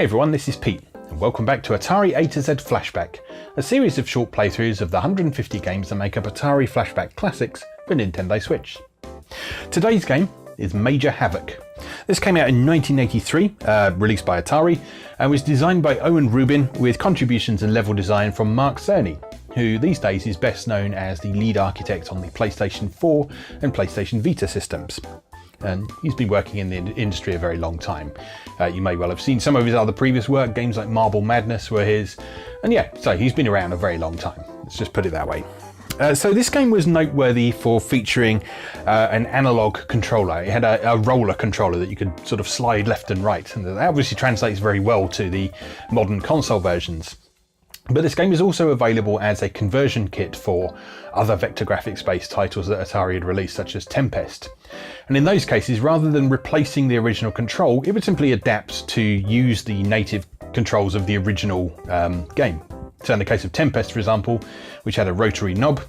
Hey everyone, this is Pete, and welcome back to Atari A to Z Flashback, a series of short playthroughs of the 150 games that make up Atari Flashback Classics for Nintendo Switch. Today's game is Major Havoc. This came out in 1983, released by Atari, and was designed by Owen Rubin with contributions and level design from Mark Cerny, who these days is best known as the lead architect on the PlayStation 4 and PlayStation Vita systems. And he's been working in the industry a very long time. You may well have seen some of his other previous work, games like Marble Madness were his, and yeah, so he's been around a very long time. Let's just put it that way. So this game was noteworthy for featuring an analog controller. It had a roller controller that you could sort of slide left and right, and that obviously translates very well to the modern console versions. But this game is also available as a conversion kit for other vector graphics based titles that Atari had released, such as Tempest. And in those cases, rather than replacing the original control, it would simply adapt to use the native controls of the original game. So in the case of Tempest, for example, which had a rotary knob,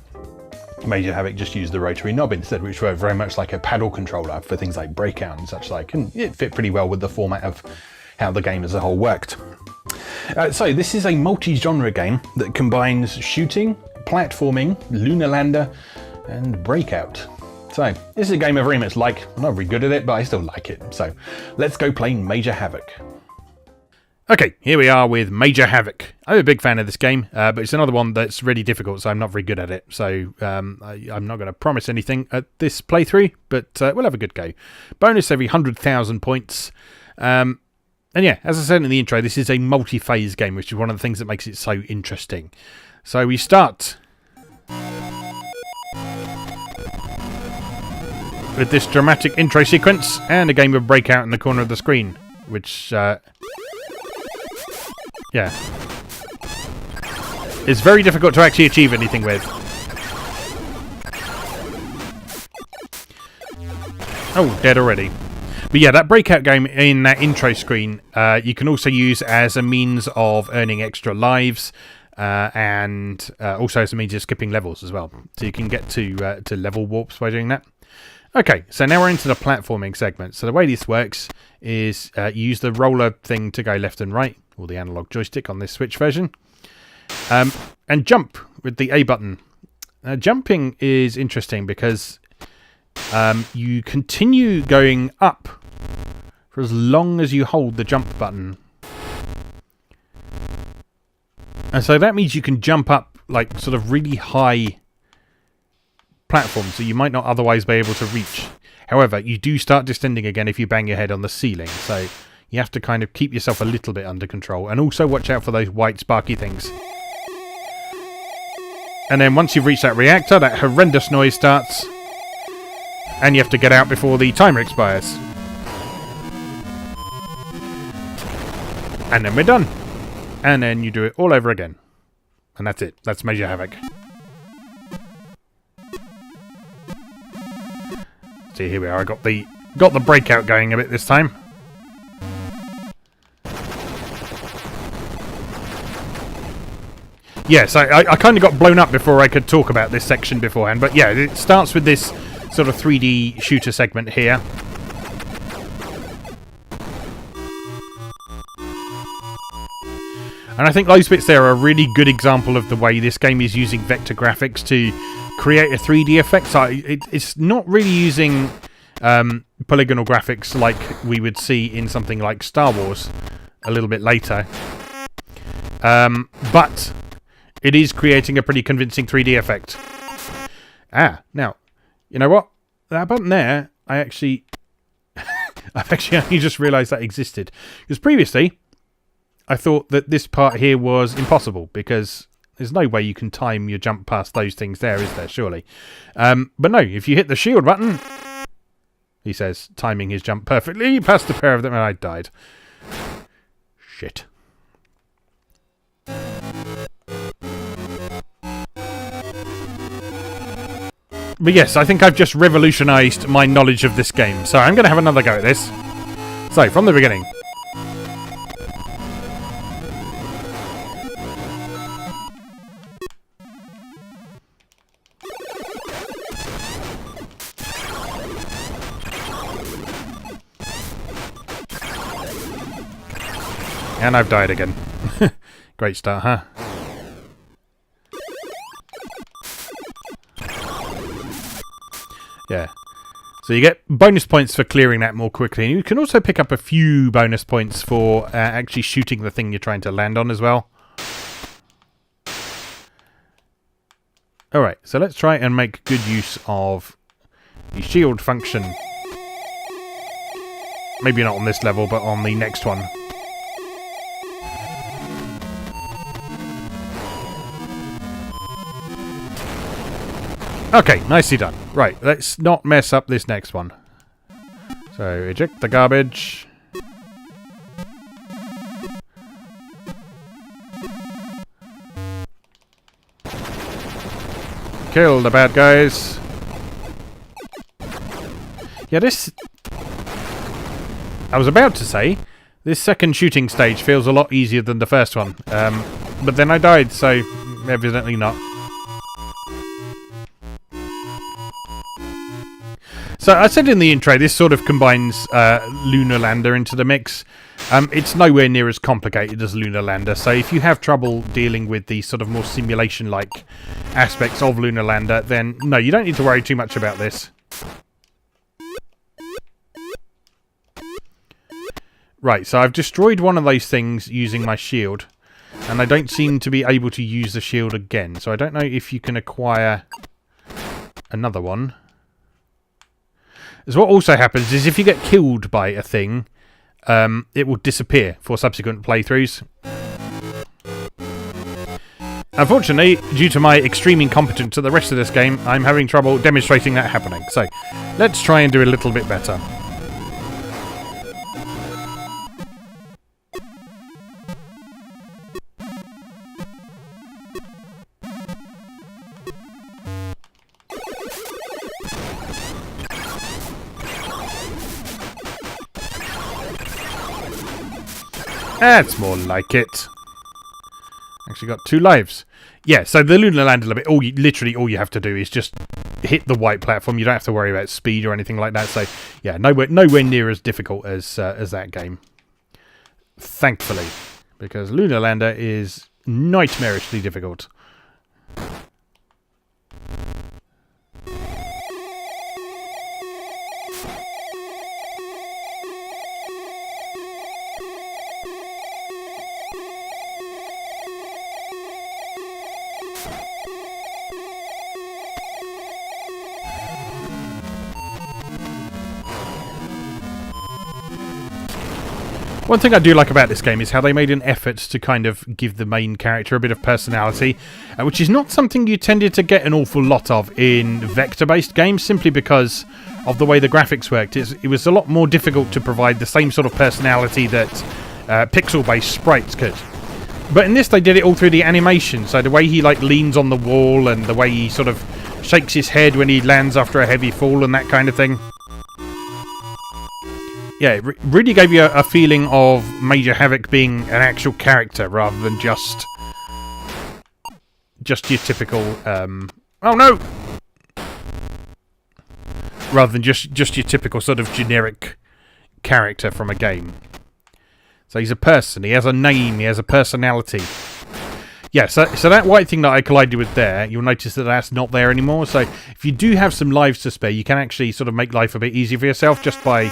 Major Havoc just used the rotary knob instead, which worked very much like a paddle controller for things like Breakout and such like, and it fit pretty well with the format of how the game as a whole worked. So this is a multi-genre game that combines shooting, platforming, Lunar Lander, and Breakout. So this is a game I very much like. I'm not very good at it, but I still like it. So let's go play Major Havoc. Okay, here we are with Major Havoc. I'm a big fan of this game, but it's another one that's really difficult, so I'm not very good at it. So I'm not going to promise anything at this playthrough, but we'll have a good go. Bonus every 100,000 points. And yeah, as I said in the intro, this is a multi-phase game, which is one of the things that makes it so interesting. So we start with this dramatic intro sequence and a game of Breakout in the corner of the screen, which, yeah, is very difficult to actually achieve anything with. Oh, dead already. But yeah, that Breakout game in that intro screen, you can also use as a means of earning extra lives, and also as a means of skipping levels as well. So you can get to level warps by doing that. Okay, so now we're into the platforming segment. So the way this works is you use the roller thing to go left and right, or the analog joystick on this Switch version, and jump with the A button. Jumping is interesting because you continue going up for as long as you hold the jump button. And so that means you can jump up like sort of really high platforms that you might not otherwise be able to reach. However, you do start descending again if you bang your head on the ceiling. So you have to kind of keep yourself a little bit under control. And also watch out for those white sparky things. And then once you've reached that reactor, that horrendous noise starts. And you have to get out before the timer expires. And then we're done. And then you do it all over again. And that's it. That's Major Havoc. See, here we are. I got the Breakout going a bit this time. Yes, I kind of got blown up before I could talk about this section beforehand. But yeah, it starts with this sort of 3D shooter segment here. And I think those bits there are a really good example of the way this game is using vector graphics to create a 3D effect. So it's not really using polygonal graphics like we would see in something like Star Wars a little bit later. But it is creating a pretty convincing 3D effect. Now, you know what? That button there, I've actually only just realised that existed. Because previously, I thought that this part here was impossible, because there's no way you can time your jump past those things there, is there, surely? But no, if you hit the shield button, he says, timing his jump perfectly, past the pair of them, and I died. Shit. But yes, I think I've just revolutionised my knowledge of this game. So I'm going to have another go at this. So, from the beginning. And I've died again. Great start, huh? Yeah. So you get bonus points for clearing that more quickly. And you can also pick up a few bonus points for actually shooting the thing you're trying to land on as well. Alright, so let's try and make good use of the shield function. Maybe not on this level, but on the next one. Okay, nicely done. Right, let's not mess up this next one. So, eject the garbage. Kill the bad guys. Yeah, this... I was about to say, this second shooting stage feels a lot easier than the first one. But then I died, so evidently not. So I said in the intro, this sort of combines Lunar Lander into the mix. It's nowhere near as complicated as Lunar Lander, so if you have trouble dealing with the sort of more simulation-like aspects of Lunar Lander, then no, you don't need to worry too much about this. Right, so I've destroyed one of those things using my shield, and I don't seem to be able to use the shield again, so I don't know if you can acquire another one. As what also happens is if you get killed by a thing, it will disappear for subsequent playthroughs. Unfortunately, due to my extreme incompetence at the rest of this game, I'm having trouble demonstrating that happening. So, let's try and do a little bit better. That's more like it. Actually got 2 lives. Yeah, so the Lunar Lander limit, literally all you have to do is just hit the white platform. You don't have to worry about speed or anything like that. So, yeah, nowhere near as difficult as that game. Thankfully. Because Lunar Lander is nightmarishly difficult. One thing I do like about this game is how they made an effort to kind of give the main character a bit of personality, which is not something you tended to get an awful lot of in vector-based games, simply because of the way the graphics worked. It was a lot more difficult to provide the same sort of personality that pixel-based sprites could. But in this, they did it all through the animation, so the way he leans on the wall and the way he sort of shakes his head when he lands after a heavy fall and that kind of thing. Yeah, it really gave you a feeling of Major Havoc being an actual character rather than just your typical oh no! Rather than just your typical sort of generic character from a game. So he's a person, he has a name, he has a personality. Yeah, so that white thing that I collided with there, you'll notice that that's not there anymore. So if you do have some lives to spare, you can actually sort of make life a bit easier for yourself just by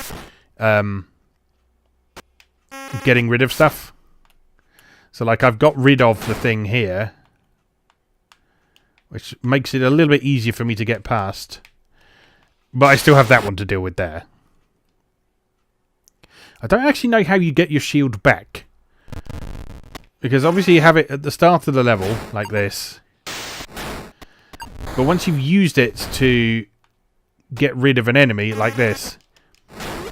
getting rid of stuff. So I've got rid of the thing here, which makes it a little bit easier for me to get past. But I still have that one to deal with there. I don't actually know how you get your shield back. Because obviously you have it at the start of the level, like this. But once you've used it to get rid of an enemy, like this,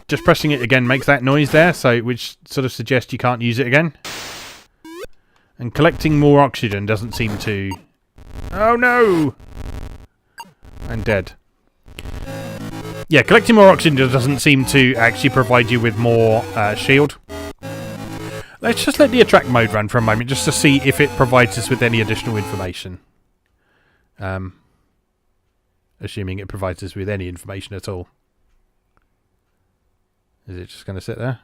just pressing it again makes that noise there, so which sort of suggests you can't use it again. And collecting more oxygen doesn't seem to... Oh no! I'm dead. Yeah, collecting more oxygen doesn't seem to actually provide you with more shield. Let's just let the attract mode run for a moment, just to see if it provides us with any additional information. Assuming it provides us with any information at all. Is it just going to sit there?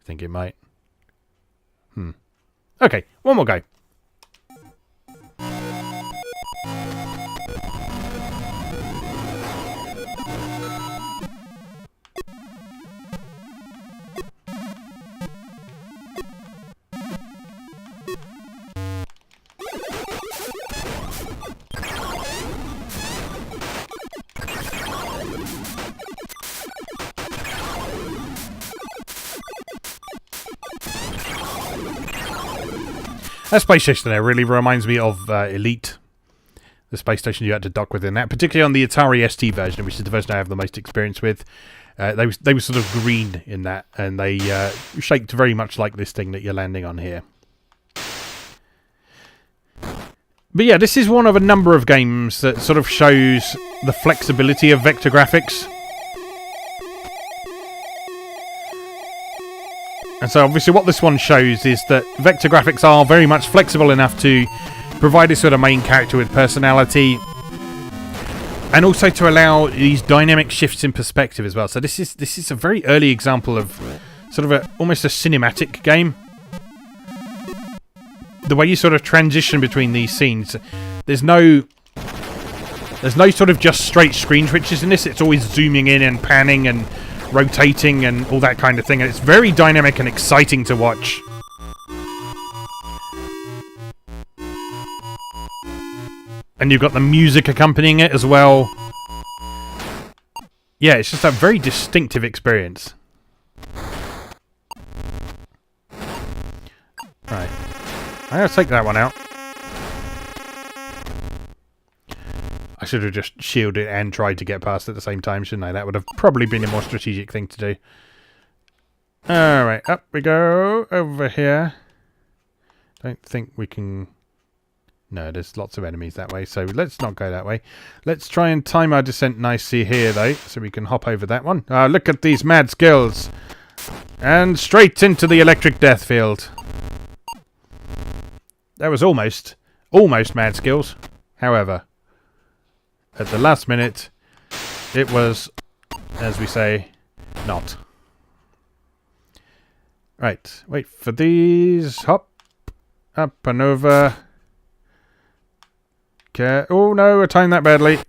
think it might. Okay, one more go. That space station there really reminds me of Elite, the space station you had to dock with in that, particularly on the Atari ST version, which is the version I have the most experience with. They were sort of green in that, and they shaped very much like this thing that you're landing on here. But yeah, this is one of a number of games that sort of shows the flexibility of vector graphics. And so obviously what this one shows is that vector graphics are very much flexible enough to provide a sort of main character with personality, and also to allow these dynamic shifts in perspective as well. So this is a very early example of sort of almost a cinematic game. The way you sort of transition between these scenes, there's no sort of just straight screen switches in this. It's always zooming in and panning and rotating and all that kind of thing, and it's very dynamic and exciting to watch. And you've got the music accompanying it as well. Yeah, it's just a very distinctive experience. Right, I'm gonna take that one out. I should have just shielded and tried to get past at the same time, shouldn't I? That would have probably been a more strategic thing to do. Alright, up we go. Over here. Don't think we can... No, there's lots of enemies that way, so let's not go that way. Let's try and time our descent nicely here, though, so we can hop over that one. Look at these mad skills. And straight into the electric death field. That was almost mad skills. However, at the last minute, it was, as we say, not. Right, wait for these. Hop. Up and over. Okay. Oh no, I timed that badly.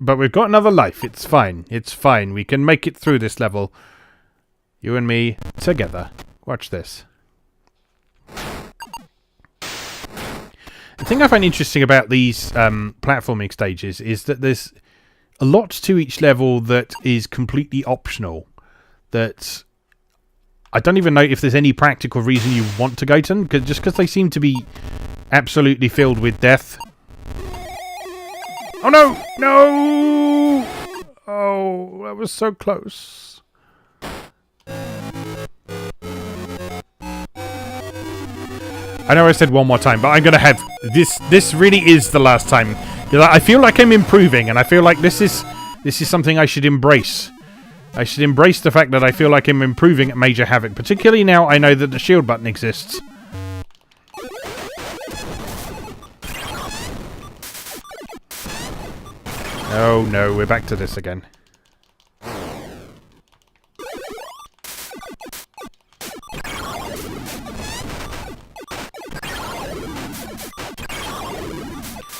But we've got another life. It's fine. It's fine. We can make it through this level. You and me together. Watch this. The thing I find interesting about these platforming stages is that there's a lot to each level that is completely optional. That I don't even know if there's any practical reason you want to go to them, just because they seem to be absolutely filled with death. Oh no! No! Oh, that was so close. I know I said one more time, but I'm going to have... This really is the last time. I feel like I'm improving, and I feel like this is something I should embrace. I should embrace the fact that I feel like I'm improving at Major Havoc, particularly now I know that the shield button exists. Oh no, we're back to this again.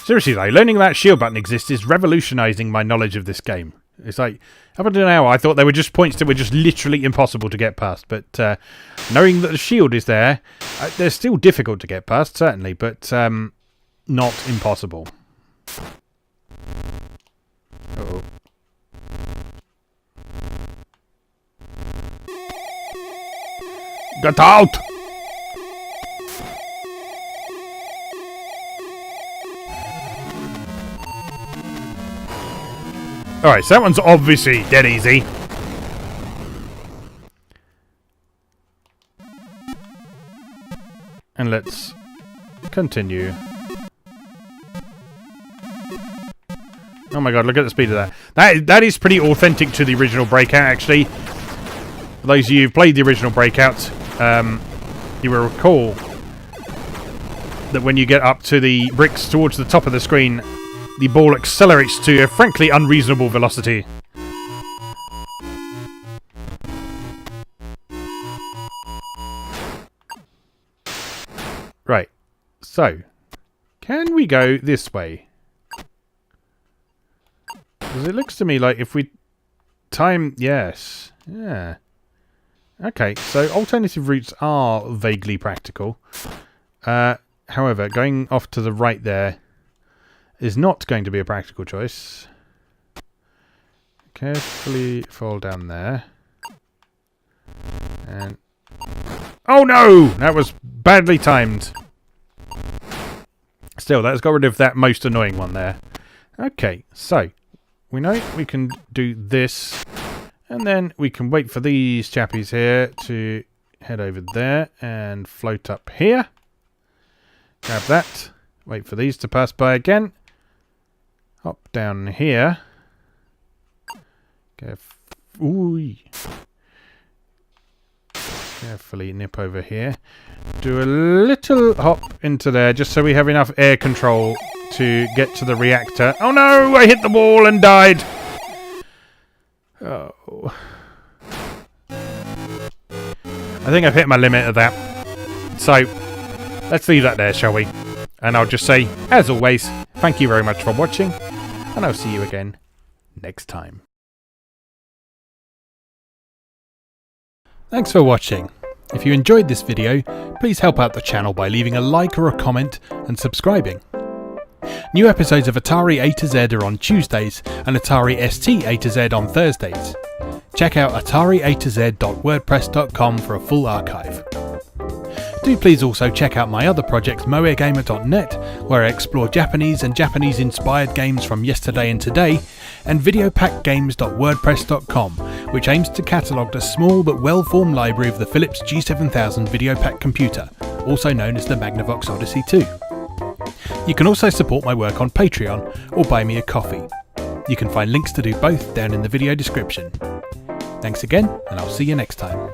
Seriously though, learning that shield button exists is revolutionising my knowledge of this game. It's like, up until now I thought they were just points that were just literally impossible to get past, but knowing that the shield is there, they're still difficult to get past, certainly, but not impossible. Uh-oh. Get out! Alright, so that one's obviously dead easy. And let's continue. Oh my god, look at the speed of that. That is pretty authentic to the original Breakout, actually. For those of you who've played the original Breakout, you will recall that when you get up to the bricks towards the top of the screen, the ball accelerates to a frankly unreasonable velocity. So, can we go this way? Because it looks to me like if we time... Yes. Yeah. Okay, so alternative routes are vaguely practical. However, going off to the right there is not going to be a practical choice. Carefully fall down there. And... Oh no! That was badly timed. Still, that's got rid of that most annoying one there. Okay, so we know we can do this, and then we can wait for these chappies here to head over there and float up here. Grab that. Wait for these to pass by again. Hop down here. Carefully nip over here. Do a little hop into there just so we have enough air control to get to the reactor. Oh no! I hit the wall and died! Oh. I think I've hit my limit of that. So, let's leave that there, shall we? And I'll just say, as always, thank you very much for watching, and I'll see you again next time. Thanks for watching. If you enjoyed this video, please help out the channel by leaving a like or a comment and subscribing. New episodes of Atari A to Z are on Tuesdays and Atari ST A to Z on Thursdays. Check out atariatoz.wordpress.com for a full archive. Do please also check out my other projects moegamer.net, where I explore Japanese and Japanese-inspired games from yesterday and today, and videopackgames.wordpress.com, which aims to catalogue the small but well-formed library of the Philips G7000 Videopack computer, also known as the Magnavox Odyssey 2. You can also support my work on Patreon or buy me a coffee. You can find links to do both down in the video description. Thanks again, and I'll see you next time.